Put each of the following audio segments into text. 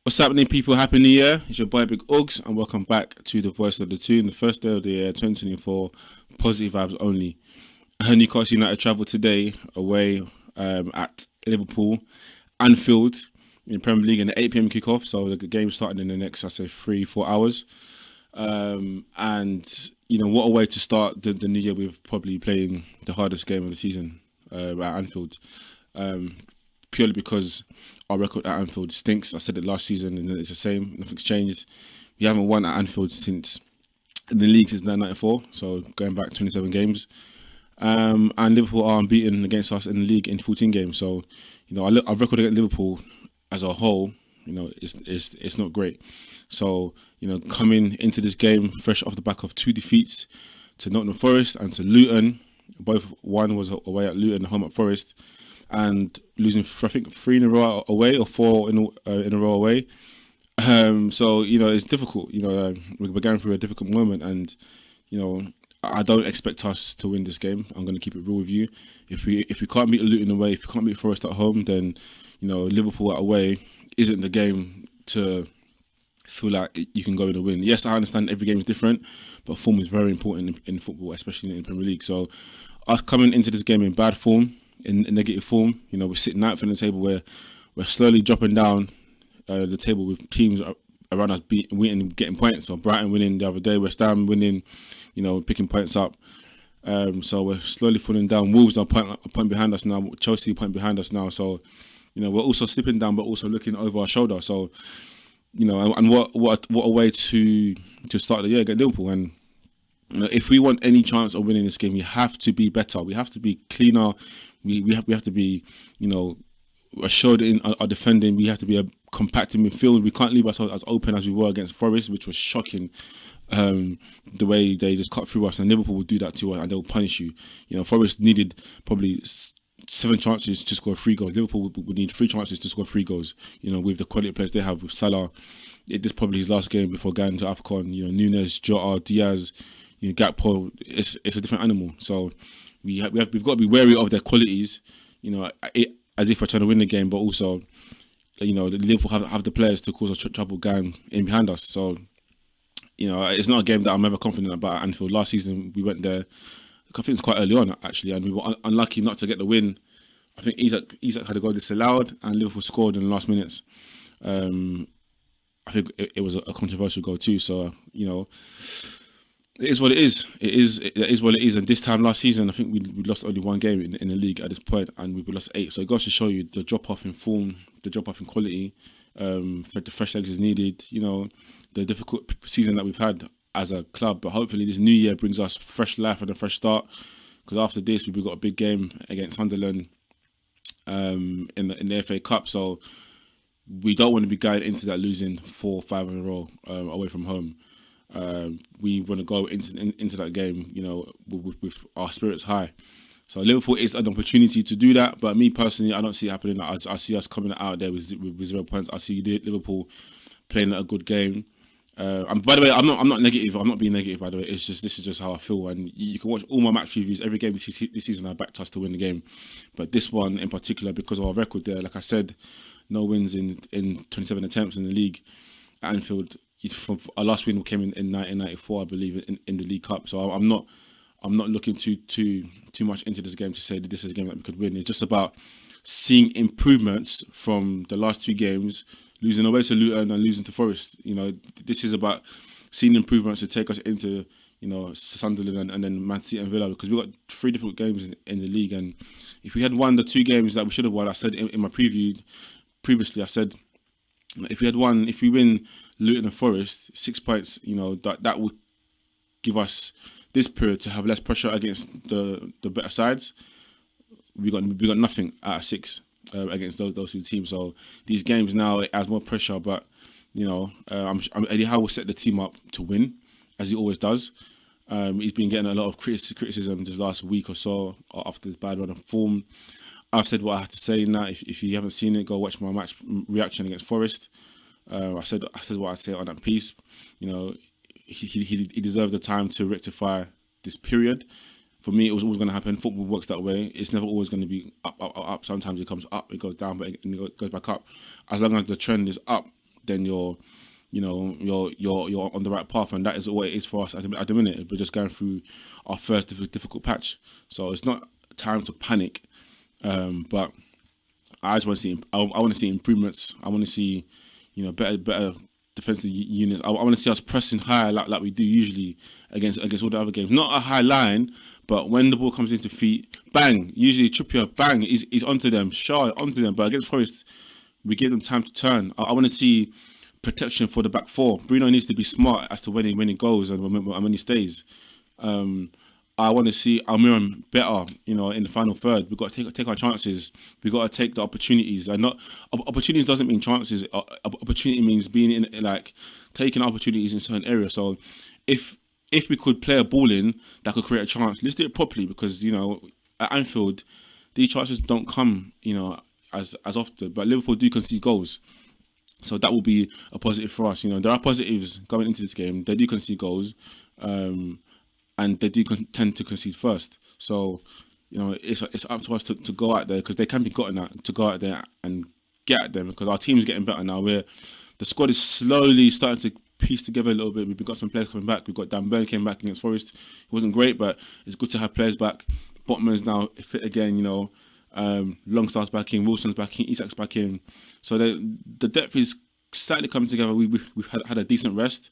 What's happening, people? Happy New Year. It's your boy Big Uggs, and welcome back to the Voice of the Tune, the first day of the year 2024. Positive vibes only. Newcastle United travel today away at Liverpool, Anfield, in the Premier League, in the 8 p.m. kickoff. So the game starting in the next, I say, 3-4 hours. And, what a way to start the new year with probably playing the hardest game of the season at Anfield. Purely because our record at Anfield stinks. I said it last season and it's the same. Nothing's changed. We haven't won at Anfield since in the league since 1994, so going back 27 games. And Liverpool are unbeaten against us in the league in 14 games. So, our record against Liverpool as a whole, it's not great. So, coming into this game fresh off the back of 2 defeats to Nottingham Forest and to Luton, one was away at Luton, home at Forest, and losing, I think, 3 in a row away or 4 in a row away. So, it's difficult. We're going through a difficult moment, and, I don't expect us to win this game. I'm going to keep it real with you. If we can't beat Luton away, if we can't beat Forest at home, then, Liverpool away isn't the game to feel like you can go in and win. Yes, I understand every game is different, but form is very important in football, especially in the Premier League. So, us coming into this game in bad form, in negative form, we're sitting 9th in the table where we're slowly dropping down the table with teams around us winning, getting points. So Brighton winning the other day, West Ham winning, picking points up. So we're slowly falling down. Wolves are a point behind us now. Chelsea a point behind us now. So, we're also slipping down, but also looking over our shoulder. So, and what a way to start the year against Liverpool. And if we want any chance of winning this game, we have to be better. We have to be cleaner. We have to be, assured in our defending. We have to be a compacted midfield. We can't leave ourselves as open as we were against Forest, which was shocking. The way they just cut through us, and Liverpool will do that to us, and they'll punish you. Forest needed probably 7 chances to score 3 goals. Liverpool would need 3 chances to score 3 goals. With the quality of players they have with Salah, this probably his last game before going to AFCON. Nunes, Jota, Diaz, Gakpo. It's a different animal. So we've got to be wary of their qualities. As if we're trying to win the game, but also, Liverpool have the players to cause us trouble going in behind us. So, it's not a game that I'm ever confident about at Anfield. Last season, we went there, I think it's quite early on, actually, and we were unlucky not to get the win. I think Isak had a goal disallowed, and Liverpool scored in the last minutes. I think it was a controversial goal too. So, it is what it is. It is what it is. And this time last season, I think we lost only 1 game in the league at this point, and we lost 8. So it goes to show you the drop off in form, the drop off in quality. The fresh legs is needed. The difficult season that we've had as a club, but hopefully this new year brings us fresh life and a fresh start. Because after this, we've got a big game against Sunderland in the FA Cup. So we don't want to be going into that losing 4 or 5 in a row away from home. We want to go into that game, with our spirits high. So Liverpool is an opportunity to do that, but me personally, I don't see it happening. I see us coming out there with 0 points. I see Liverpool playing a good game. And by the way, I'm not negative. I'm not being negative. By the way, this is just how I feel. And you can watch all my match reviews. Every game this season, I backed us to win the game. But this one in particular, because of our record there, like I said, no wins in 27 attempts in the league at Anfield. From our last win came in 1994, I believe, in the League Cup. So I'm not looking too much into this game to say that this is a game that we could win. It's just about seeing improvements from the last 2 games, losing away to Luton and losing to Forest. This is about seeing improvements to take us into Sunderland and then Man City and Villa, because we've got 3 different games in the league. And if we had won the 2 games that we should have won, I said in my preview previously, I said, if we win Luton and Forest, 6 points, that would give us this period to have less pressure against the better sides. We got nothing out of 6 against those 2 teams. So these games now, it adds more pressure. But Eddie Howe will set the team up to win, as he always does. He's been getting a lot of criticism this last week or so after this bad run of form. I've said what I have to say in that. If you haven't seen it, go watch my match reaction against Forest. I said what I said on that piece. He deserves the time to rectify this period. For me, it was always going to happen. Football works that way. It's never always going to be up. Sometimes it comes up, it goes down, but it goes back up. As long as the trend is up, then you're on the right path, and that is what it is for us at the minute. We're just going through our first difficult patch, so it's not time to panic. But I just want to see. I want to see improvements. I want to see, better defensive units. I want to see us pressing higher like we do usually against all the other games. Not a high line, but when the ball comes into feet, bang. Usually Trippier, bang, he's onto them, Shaw onto them. But against Forest, we give them time to turn. I want to see protection for the back four. Bruno needs to be smart as to when he goes and when he stays. I want to see Almiron better, in the final third. We've got to take our chances. We've got to take the opportunities. And not opportunities doesn't mean chances. Opportunity means being in, like, taking opportunities in certain areas. So if we could play a ball in that could create a chance, let's do it properly, because, at Anfield, these chances don't come, as often. But Liverpool do concede goals. So that will be a positive for us. There are positives going into this game. They do concede goals. And they do tend to concede first. So, it's up to us to go out there, because they can be gotten at, to go out there and get at them, because our team is getting better now. The squad is slowly starting to piece together a little bit. We've got some players coming back. We've got Dan Burn came back against Forest. It wasn't great, but it's good to have players back. Botman's now fit again, Longstaff's back in, Wilson's back in, Isak's back in. So the depth is slightly coming together. We've had a decent rest.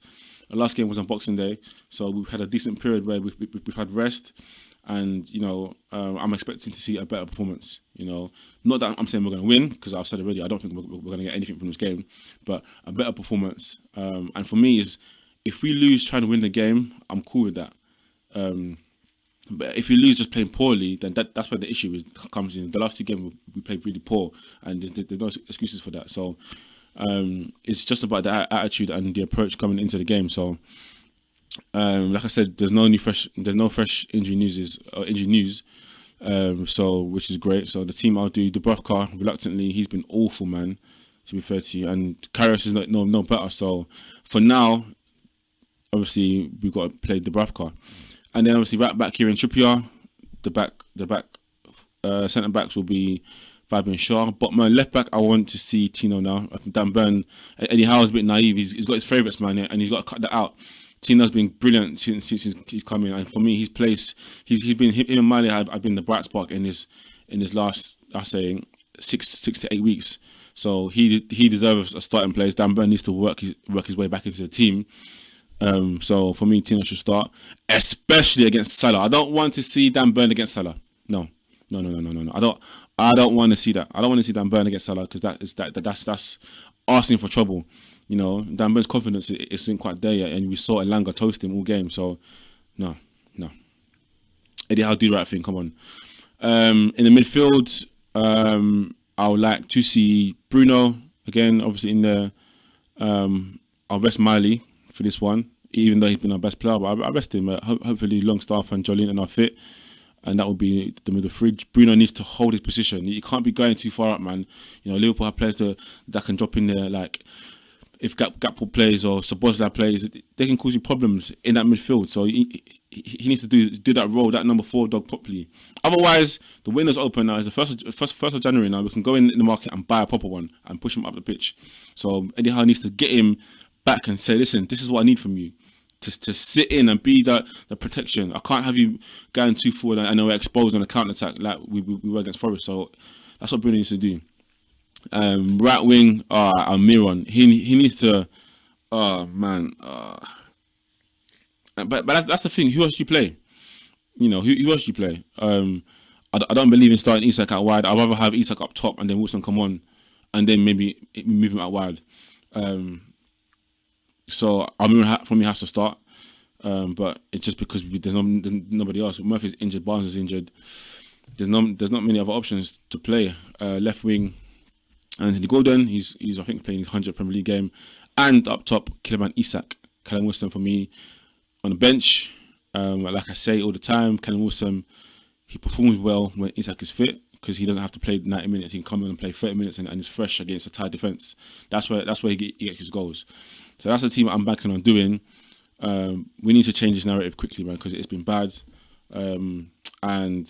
The last game was on Boxing Day, so we've had a decent period where we've had rest, and I'm expecting to see a better performance. Not that I'm saying we're going to win, because I've said already I don't think we're going to get anything from this game, but a better performance. And for me, is if we lose trying to win the game, I'm cool with that. But if we lose just playing poorly, then that's where the issue comes in. The last two games we played really poor, and there's no excuses for that. So. It's just about the attitude and the approach coming into the game. So, like I said, there's no fresh injury news, so which is great. So the team I'll do Dubravka reluctantly. He's been awful, man. To be fair to you, and Karius is no better. So for now, obviously we've got to play Dubravka, and then obviously right back here in Trippier, the back centre backs will be Fabian Shaw. But my left back, I want to see Tino now. I think Dan Burn, Eddie Howe's a bit naive. He's got his favourites, man, and he's got to cut that out. Tino's been brilliant since he's come in, and for me, he's been him and Miley have been the bright spark in this last, I say, 6 to 8 weeks. So he deserves a starting place. Dan Burn needs to work his way back into the team. So for me, Tino should start, especially against Salah. I don't want to see Dan Burn against Salah. No. I don't want to see that. I don't want to see Dan Burn against Salah, because that's asking for trouble. Dan Burn's confidence isn't quite there yet, and we saw Elanga toast him all game. So, no. Eddie Howe, do the right thing. Come on. In the midfield, I would like to see Bruno again. Obviously in there, I'll rest Miley for this one, even though he's been our best player. But I rest him. Hopefully Longstaff and Jolinton are fit. And that would be the middle fridge. Bruno needs to hold his position. You can't be going too far up, man. Liverpool have players that can drop in there. Like, if Gakpo plays or Szoboszlai plays, they can cause you problems in that midfield. So he needs to do that role, that number 4 dog, properly. Otherwise, the window's open now. It's the first of January now. We can go in the market and buy a proper one and push him up the pitch. So Eddie Howe needs to get him back and say, listen, this is what I need from you. To sit in and be the protection. I can't have you going too forward and we're exposed on a counter attack like we were against Forest. So that's what Bruno needs to do. Right wing, Almiron. He needs to. Oh man. But that's the thing. Who else do you play? Who else do you play? I don't believe in starting Isak out wide. I'd rather have Isak up top and then Wilson come on, and then maybe move him out wide. So Almiron for me has to start, but it's just because there's nobody else. Murphy's injured, Barnes is injured. There's not many other options to play. Left wing, Anthony Gordon. He's I think playing his 100th Premier League game, and up top Kiliman Isak. Callum Wilson for me on the bench. Like I say all the time, Callum Wilson, he performs well when Isak is fit, because he doesn't have to play 90 minutes. He can come in and play 30 minutes and he's fresh against a tight defence. That's where he gets his goals. So that's the team I'm banking on doing. We need to change this narrative quickly, man, because it's been bad. And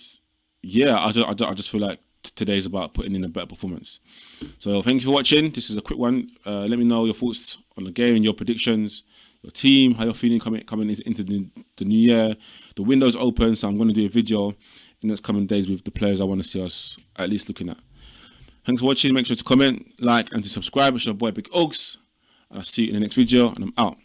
yeah, I just feel like today is about putting in a better performance. So thank you for watching. This is a quick one. Let me know your thoughts on the game and your predictions, your team, how you're feeling coming into the new year. The window's open, so I'm going to do a video in the next coming days with the players I want to see us at least looking at. Thanks for watching. Make sure to comment, like, and to subscribe. It's your boy Big Oaks. I'll see you in the next video, and I'm out.